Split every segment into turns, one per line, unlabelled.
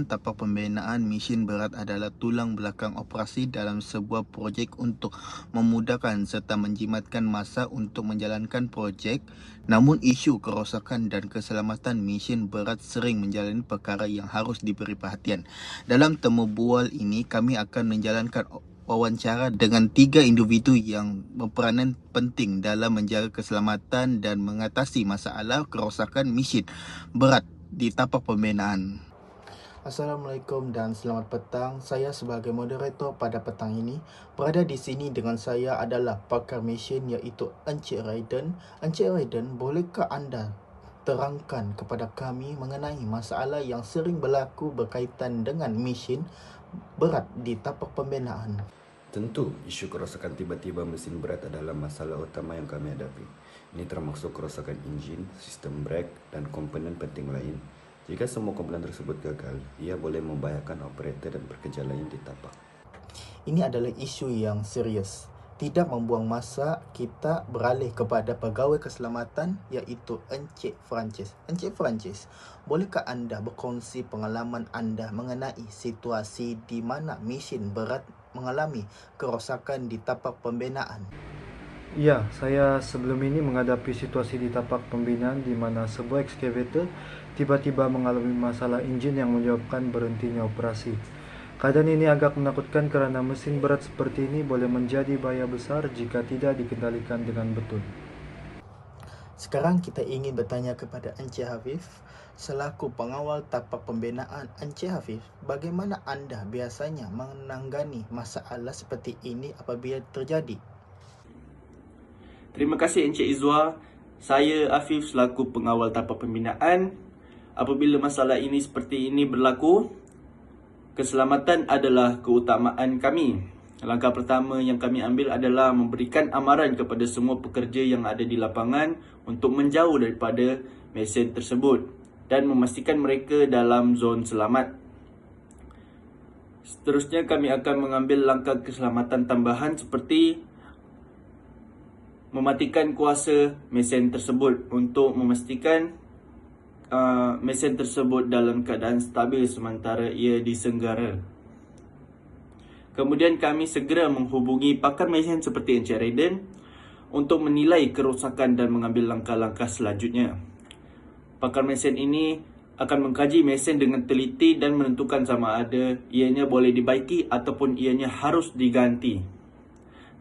Keselamatan tapak pembinaan mesin berat adalah tulang belakang operasi dalam sebuah projek untuk memudahkan serta menjimatkan masa untuk menjalankan projek. Namun isu kerosakan dan keselamatan mesin berat sering menjalani perkara yang harus diberi perhatian. Dalam temu bual ini, kami akan menjalankan wawancara dengan 3 individu yang berperanan penting dalam menjaga keselamatan dan mengatasi masalah kerosakan mesin berat di tapak pembinaan. Assalamualaikum dan selamat petang. Saya sebagai moderator pada petang ini. Berada di sini dengan saya adalah pakar mesin iaitu Encik Raiden. Encik Raiden, bolehkah anda terangkan kepada kami mengenai masalah yang sering berlaku berkaitan dengan mesin berat di tapak pembinaan?
Tentu, isu kerosakan tiba-tiba mesin berat adalah masalah utama yang kami hadapi. Ini termasuk kerosakan enjin, sistem brake, dan komponen penting lain. Jika semua komponen tersebut gagal, ia boleh membahayakan operator dan pekerja lain di tapak.
Ini adalah isu yang serius. Tidak membuang masa, kita beralih kepada pegawai keselamatan iaitu Encik Francis. Encik Francis, bolehkah anda berkongsi pengalaman anda mengenai situasi di mana mesin berat mengalami kerosakan di tapak pembinaan?
Ya, saya sebelum ini menghadapi situasi di tapak pembinaan di mana sebuah ekskavator tiba-tiba mengalami masalah enjin yang menyebabkan berhentinya operasi. Keadaan ini agak menakutkan karena mesin berat seperti ini boleh menjadi bahaya besar jika tidak dikendalikan dengan betul.
Sekarang kita ingin bertanya kepada Encik Hafif. Selaku pengawal tapak pembinaan, Encik Hafif, bagaimana anda biasanya menangani masalah seperti ini apabila terjadi?
Terima kasih Encik Izwa. Saya Afif selaku pengawal tapak pembinaan. Apabila masalah ini seperti ini berlaku, keselamatan adalah keutamaan kami. Langkah pertama yang kami ambil adalah memberikan amaran kepada semua pekerja yang ada di lapangan untuk menjauh daripada mesin tersebut dan memastikan mereka dalam zon selamat. Seterusnya kami akan mengambil langkah keselamatan tambahan seperti mematikan kuasa mesin tersebut untuk memastikan mesin tersebut dalam keadaan stabil sementara ia disenggara. Kemudian kami segera menghubungi pakar mesin seperti Encik Raiden untuk menilai kerosakan dan mengambil langkah-langkah selanjutnya. Pakar mesin ini akan mengkaji mesin dengan teliti dan menentukan sama ada ianya boleh dibaiki ataupun ianya harus diganti.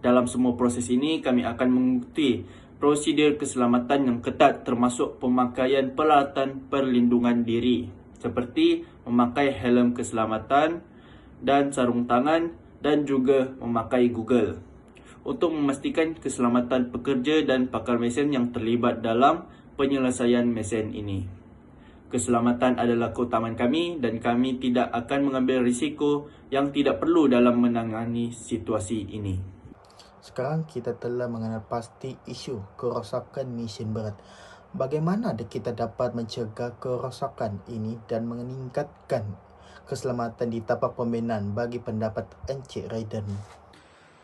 Dalam semua proses ini, kami akan mengikuti prosedur keselamatan yang ketat termasuk pemakaian peralatan perlindungan diri seperti memakai helm keselamatan dan sarung tangan dan juga memakai Google untuk memastikan keselamatan pekerja dan pakar mesin yang terlibat dalam penyelesaian mesin ini. Keselamatan adalah keutamaan kami dan kami tidak akan mengambil risiko yang tidak perlu dalam menangani situasi ini.
Sekarang kita telah mengenal pasti isu kerosakan mesin berat. Bagaimana kita dapat mencegah kerosakan ini dan meningkatkan keselamatan di tapak pembinaan bagi pendapat Encik Raiden?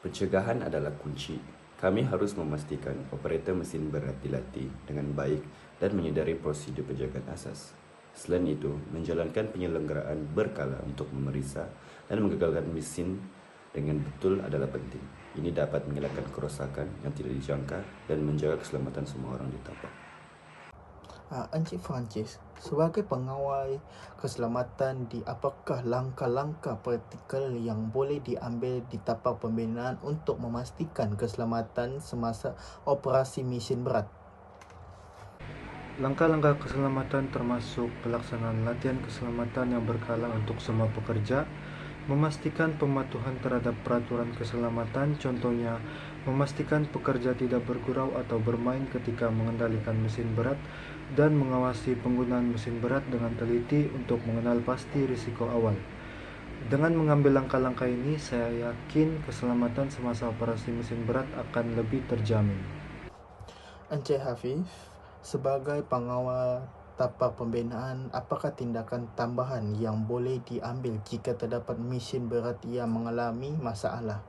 Pencegahan adalah kunci. Kami harus memastikan operator mesin berat dilatih dengan baik dan menyedari prosedur penjagaan asas. Selain itu, menjalankan penyelenggaraan berkala untuk memeriksa dan menggagalkan mesin dengan betul adalah penting. Ini dapat mengelakkan kerosakan yang tidak dijangka dan menjaga keselamatan semua orang di tapak.
Encik Francis, sebagai pengawal keselamatan apakah langkah-langkah praktikal yang boleh diambil di tapak pembinaan untuk memastikan keselamatan semasa operasi mesin berat?
Langkah-langkah keselamatan termasuk pelaksanaan latihan keselamatan yang berkala untuk semua pekerja, memastikan pematuhan terhadap peraturan keselamatan, contohnya memastikan pekerja tidak bergurau atau bermain ketika mengendalikan mesin berat, dan mengawasi penggunaan mesin berat dengan teliti untuk mengenal pasti risiko awal. Dengan mengambil langkah-langkah ini, saya yakin keselamatan semasa operasi mesin berat akan lebih terjamin.
Encik Hafif, sebagai pengawal tapak pembinaan, apakah tindakan tambahan yang boleh diambil jika terdapat mesin berat yang mengalami masalah?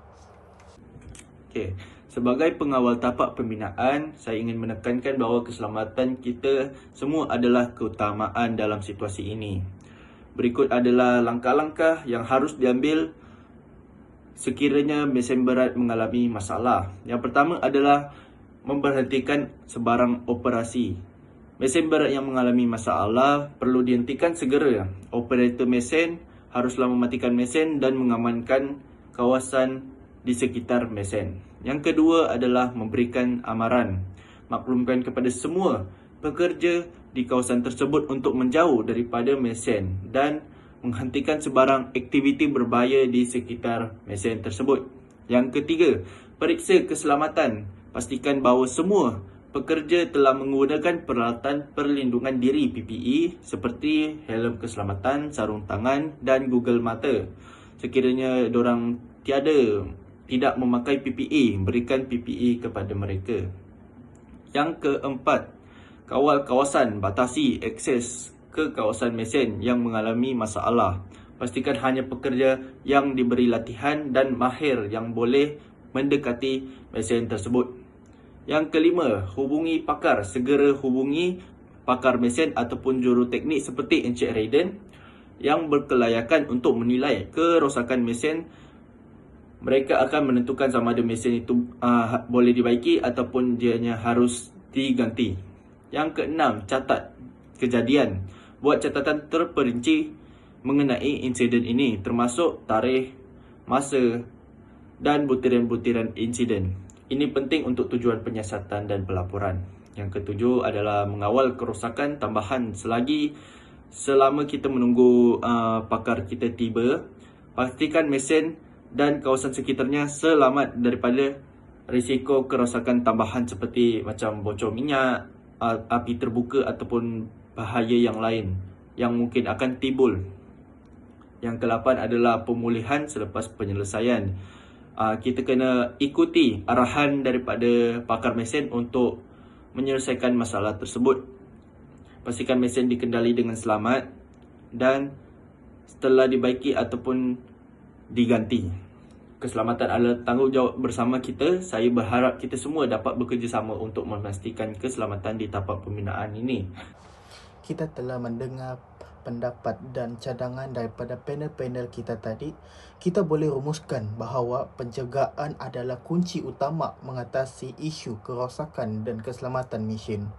Okey, sebagai pengawal tapak pembinaan, saya ingin menekankan bahawa keselamatan kita semua adalah keutamaan dalam situasi ini. Berikut adalah langkah-langkah yang harus diambil sekiranya mesin berat mengalami masalah. Yang pertama adalah memberhentikan sebarang operasi. Mesin berat yang mengalami masalah perlu dihentikan segera. Operator mesin haruslah mematikan mesin dan mengamankan kawasan di sekitar mesin. Yang kedua adalah memberikan amaran. Maklumkan kepada semua pekerja di kawasan tersebut untuk menjauh daripada mesin dan menghentikan sebarang aktiviti berbahaya di sekitar mesin tersebut. Yang ketiga, periksa keselamatan. Pastikan bahawa semua pekerja telah menggunakan peralatan perlindungan diri PPE seperti helm keselamatan, sarung tangan dan Google Mata. Sekiranya diorang tidak memakai PPE, berikan PPE kepada mereka. Yang keempat, kawal kawasan, batasi akses ke kawasan mesin yang mengalami masalah. Pastikan hanya pekerja yang diberi latihan dan mahir yang boleh mendekati mesin tersebut. Yang kelima, hubungi pakar. Segera hubungi pakar mesin ataupun juruteknik seperti Encik Raiden yang berkelayakan untuk menilai kerosakan mesin. Mereka akan menentukan sama ada mesin itu boleh dibaiki ataupun dianya harus diganti. Yang keenam, catat kejadian. Buat catatan terperinci mengenai insiden ini, termasuk tarikh, masa dan butiran-butiran insiden. Ini penting untuk tujuan penyiasatan dan pelaporan. Yang ketujuh adalah mengawal kerosakan tambahan selama kita menunggu pakar kita tiba. Pastikan mesin dan kawasan sekitarnya selamat daripada risiko kerosakan tambahan seperti macam bocor minyak, api terbuka ataupun bahaya yang lain yang mungkin akan timbul. Yang ke-8 adalah pemulihan selepas penyelesaian. Kita kena ikuti arahan daripada pakar mesin untuk menyelesaikan masalah tersebut. Pastikan mesin dikendali dengan selamat dan setelah dibaiki ataupun diganti. Keselamatan adalah tanggungjawab bersama kita. Saya berharap kita semua dapat bekerjasama untuk memastikan keselamatan di tapak pembinaan ini.
Kita telah mendengar pendapat dan cadangan daripada panel-panel kita tadi. Kita boleh rumuskan bahawa pencegahan adalah kunci utama mengatasi isu kerosakan dan keselamatan mesin.